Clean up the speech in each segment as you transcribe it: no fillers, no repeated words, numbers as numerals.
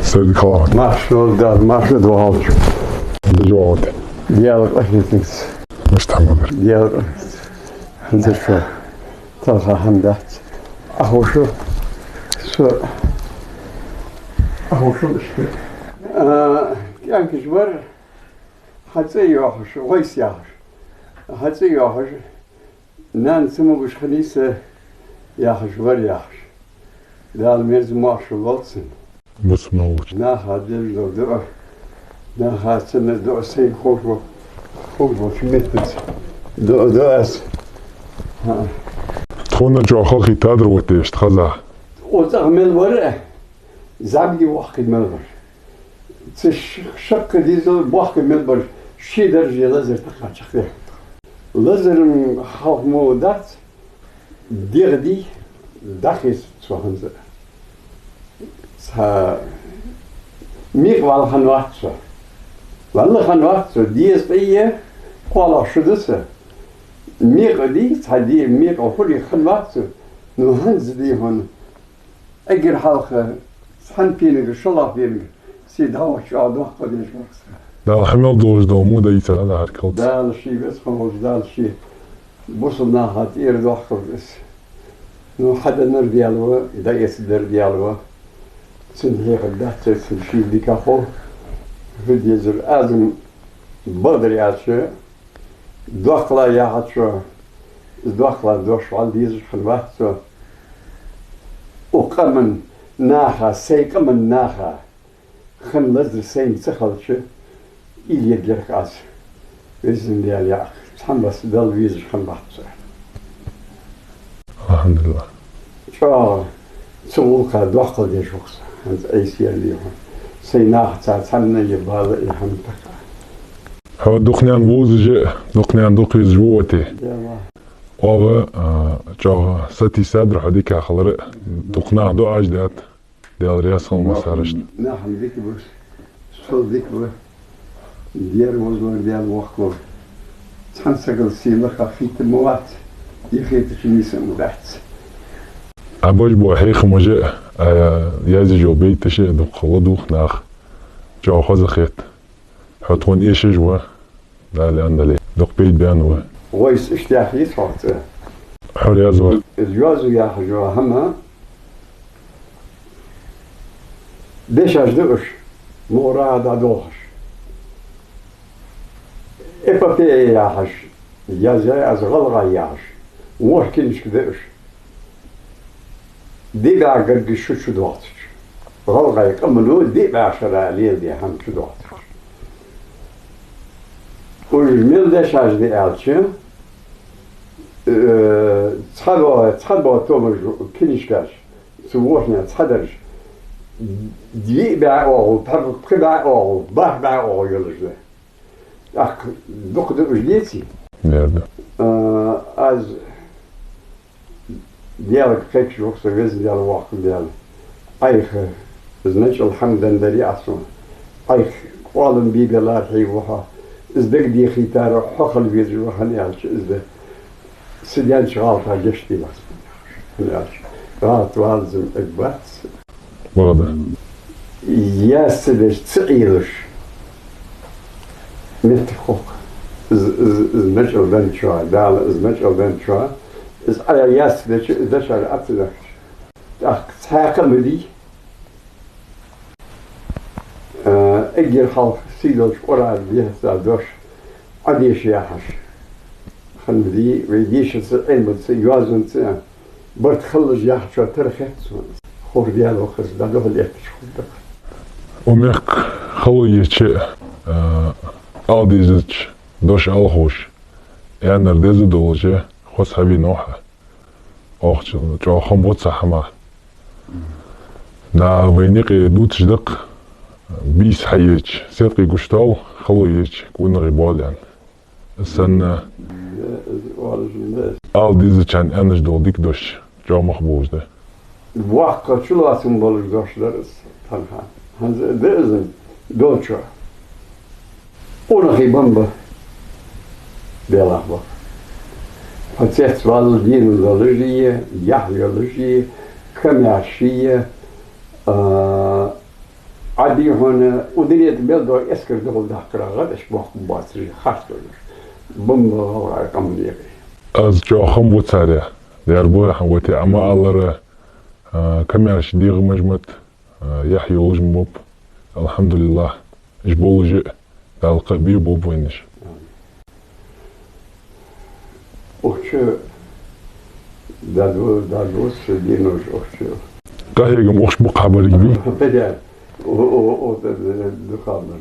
Sırdı kalamat. Marşlı da marşlı doğalcı. Diyalog. Diyalog etiniz. Müstahmadır. Diyalog. Hındır şu. Talha hamdat. Ahuşu. Su. Ahuşu işte. Yani var. Hacı yahuş. Vays yahuş. Hacı yahuş. Nansımı kuşkanıysa yahuş var yahuş. Dal mezun marşlı olsun. Busum olur. Na hadil do. Na hasene do sen hoşu. Hoşu şmetet. Do as. تخونا جو خلقي تادر وتيش تخزا. O zaman var. Zabdi vakit mel var. Tış şakka dizel vakit mel var. Şey derece lazer takacak ya. Lazerin halkı dat dirdi dahis çoğunca. Sa mir valhan vakti. Vallahan vakti diyes beye kola şudası. Mir di hadi mir ofuri han vakti. Nuhanz di hon. Eğer halkı sen piyini şolaf verir. Sidha şu adı kadar varsa. دا حمل دوز دو مو دا يتلا دا هركلت. Dal şey bes hoş dal şey. Busuna hat irdo kıbrıs. No hada ner dialwa da yesder dialwa. Sin hiya qaddat sin şey dikafo. Hüdyezer azım badr yaşı. Dokla yahatşo. Dokla doşval diz xilvatso. وقمن ناخا سيقمن ناخا خن لزر سين تخلش إلي يدلك عاس بإذن الله يا أخي تحمس دل ويزر خن بحثة الحمد لله. شو تسوقها دوخل دي شخص هنز أي سير ليهم سيناخ تاتحنا يبهذا يحمدك هو دقنيان بوزج دقنيان دقيز جوتي. يا الله وهو جو ستي سادر حديك خلر دقنا دو أجداد ديال رياس المسارش. نحن ذيك بس صل ذيك بس ديار وزور ديال وقلو تحنسقل سيلخا خيت الموات يخيت شميسة مدحت أبوش بو حيخ مجا يازي جو بيتش دق خلدوخ ناخ جو خوز خيت حطون إيش جوا لا لأن لي دق بيت بيانوا ويس اشتاحي صوت حوري أزور الجوازو يا حجوا هما ديش أجدقش مورا دا دوخش إبا في يا حج يا زي از غلغا يا حج وحكينش كدقش دي بقى قرق شو دوختش غلغا يقملو دي بقى شرع ليل دي هم شو دوختش وجميل ديش أجدي ألشي تخبوا تومر كينشكاش سووشنا تخدرش دي باعوا باعوا باعوا يلجده أخ دقد أجليتي نيردو از ديالك فيك وقت ويز ديال الوقت ديال أيخ زنش الحمد لله أصلا أيخ قالن بيبي الله يحيوها إزدك دي خيتار حقل بيجي وحني على إزدك سديان شغالتها جشتي بس غلط والزم إقبات بغدا يا سدش تسعيلش متخوك إز مجل بن شوا دال إز مجل بن شوا إز على يا سدش إزدش على أتدك أخ تحاكم دي أجر خلق سيدوش قرار بيهسا دوش عديش يا حش خلدي ويديش السعين بس يوازن سنة برتخلج يا حش ترخت خور ديالو خز دالو اللي يكشف وميك خلو يتشي أوديزج دوش ألخوش يعني رديزو دولجي خوص حبي نوحة أوخ جو خمبوت سحما نا وينيقي دوتش دق بيس حيج سيرقي قشتاو خلو يتش كون غيبال يعني السنة أوديزج عن أنش دولديك دوش جو مخبوز ده واقع شو لازم بولش دوش درس تنها هنز بإذن دوشة ونخي بمبا بيلاحظة فتحت والدين عادي هون ودنيا بلدو اسكر دخل دهكرا غدش بوخ باسري خاص دولش بم رقم ديري Az çoğum bu tsarya. Diğer bu havati ama Allah'a kameraş diğer mecmet Yahya olujmup. Elhamdülillah. İş bolucu dalqa bir bu boyniş. Okçu dadus dinoş okçu. Kahegim oş bu haber gibi. Bedel o da dukanlar.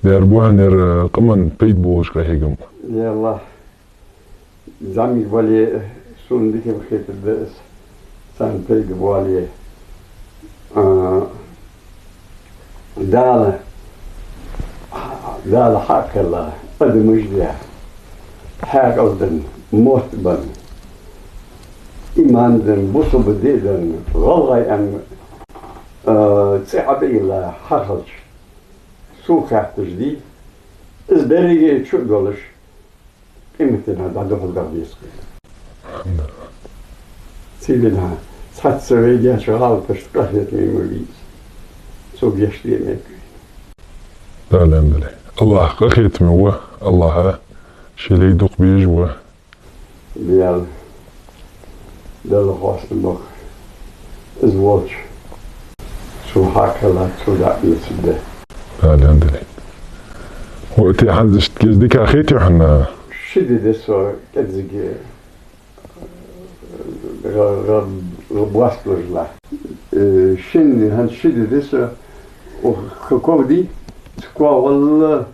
Diğer bu haner qaman peyt boluş kahegim. Yallah زمي بالي سون ديك بخيت الدرس سان بيد بالي دال حق الله قد مجدها حاق أودن موت بن إيمان دن بوسو بديدن غلغي أن تعبي الله حخلش سوق تجديد إزدريجي شو دولش قيمتنا بعد دخل دغديسكي سيدنا سات سويجا شغال تشتقهت ميموليز سو بيشتي ميكي Elhamdülillah. Allah qaqit mi wa Allah şeley duq biyej wa دل خواست بخ ازواج شو حاكا لا تودع نسبه Elhamdülillah. وقتي حزشت كيزديك أخيتي وحنا شدد سو كتزك غبواست وجلا شن هن شدد سو وخكو دي تكوا والله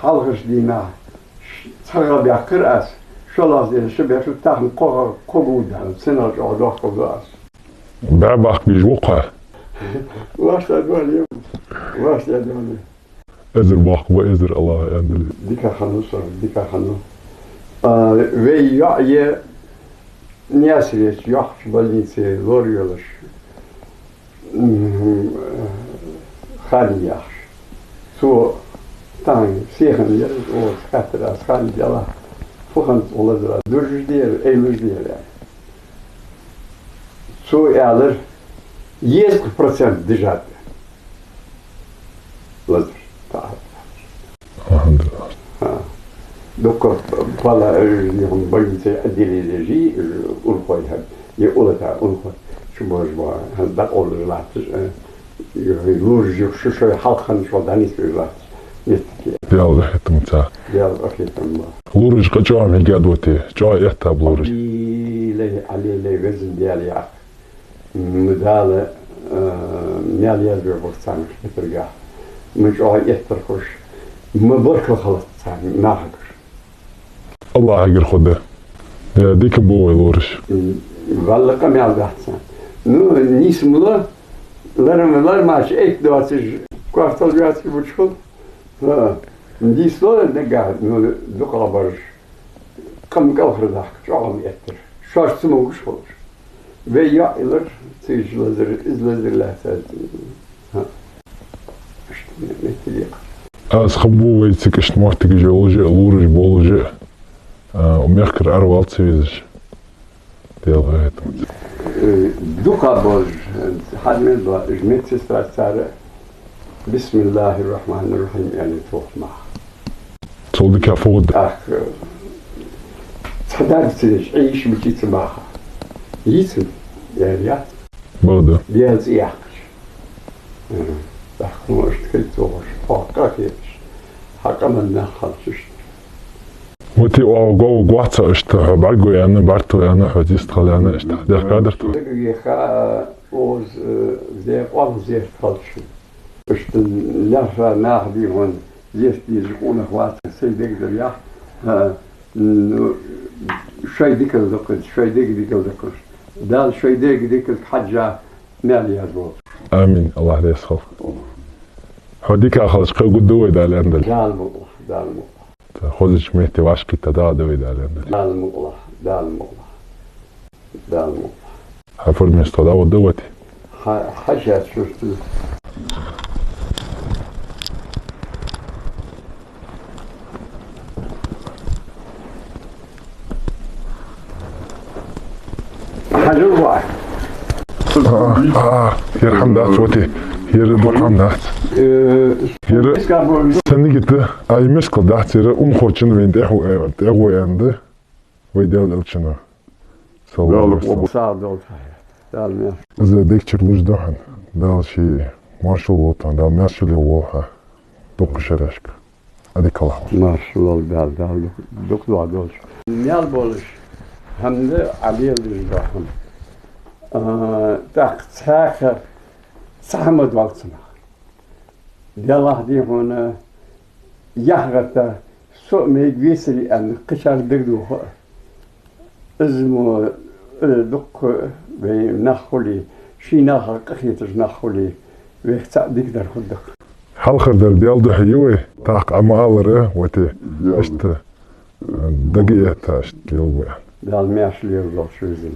حلقش دينا تغرب يعقر اس شو لازم شبه شو تاخن قبودا سنة جعودا قبودا بعبق بيجوقها واش تدوان اليوم واش تدوان ازر باق وازر الله يعدل ديكا خانو صار ديكا خانو وي يعي نياسريش يحش بالنسي لوريولش خالي يحش سو تاني سيخن يل او سكاتر اس خالي يلا فخنت ولا زرا درج ديال ايلوج ديال يعني سو يالر 10% ديجات لازم Elhamdülillah. Donc voilà, on va lui adélégie, on le croit, il y a on croit, je vois, on le lâche, je suis halkan şu danis bir lâche. ديال ريحة متاع ديال أخي تما. لورج قجوا من قادوتي جوا يحتاب لورج علي لي وزن ديالي عق مدالة ميال يزبر بورتان كترجع مش عاي يحترقش ما برك خلص يعني ما حقش الله حقر خده يا ديك بوي لورج والله كم يعرف أحسن نو نيسملا لرم ماش إيك دواتش كوارتل جاتي بتشكل ها نديسلا نقعد نو دقلا برج كم قفر ذاك شو عم يأثر شو سموش خلص ويا إلر تيجي لزر لا ها از خبو ويتسك اشتموتك جولج لورج بولج وميخكر أروال تسويزش ديال غايت دوكا برج حد من جميت سارة بسم الله الرحمن الرحيم يعني توح معه تولدك فوق أخ تحضر تسيش عيش بجي تباها يسم يعني بغدا ديال زياحش تحكم اشتكيت توش فاقا كيش حقا من نخلصش وتي او جو غواتsa اشتها بعقو يعني بارتو يعني حديث خل يعني اشتها ده قادرت يخا اوز زي قوم زي خلص اشت لافا ناخدي هون زيت يزقون اخوات سيدك دريا شوي ديك الدقل شوي ديك الدقل دال شوي ديك الحجة مالي هزبوط امين الله لا يسخف هديك خلص قو قدوي ده لندل دال مقلح دال مقلح خذش مهتي واشكي تدا دوي ده لندل دال مقلح دال مقلح دال مقلح حفر من استدا ودوتي حاجة شفت حاجة واحد Hier hamdat wati. Hier dok hamdat. Hier sen gitti. Ay meskel dacht hier khorchin wend ehu ende. Ve del elchina. Wel, صعب دال Ze dekçir lujdahan. Dal şey marshal wotan dal marshal woha. Dok şereşk. Hadi kalah. ماشاء دال دكتور دولش نيال بولش هم ده علي الجراحم تاق تاق سحمد وقتنا ديال دي هنا يحغتا سوء ميجيسري ان قشار دغدو ازمو دق بنخولي شي ناخر قخيتش نخولي ويحتاج ديك خدك Halkır der diyal da hiyoy. Tak ama alırı wati. İşte dagiye taşt yol bu. دال ماشي اللي يرضى شو زين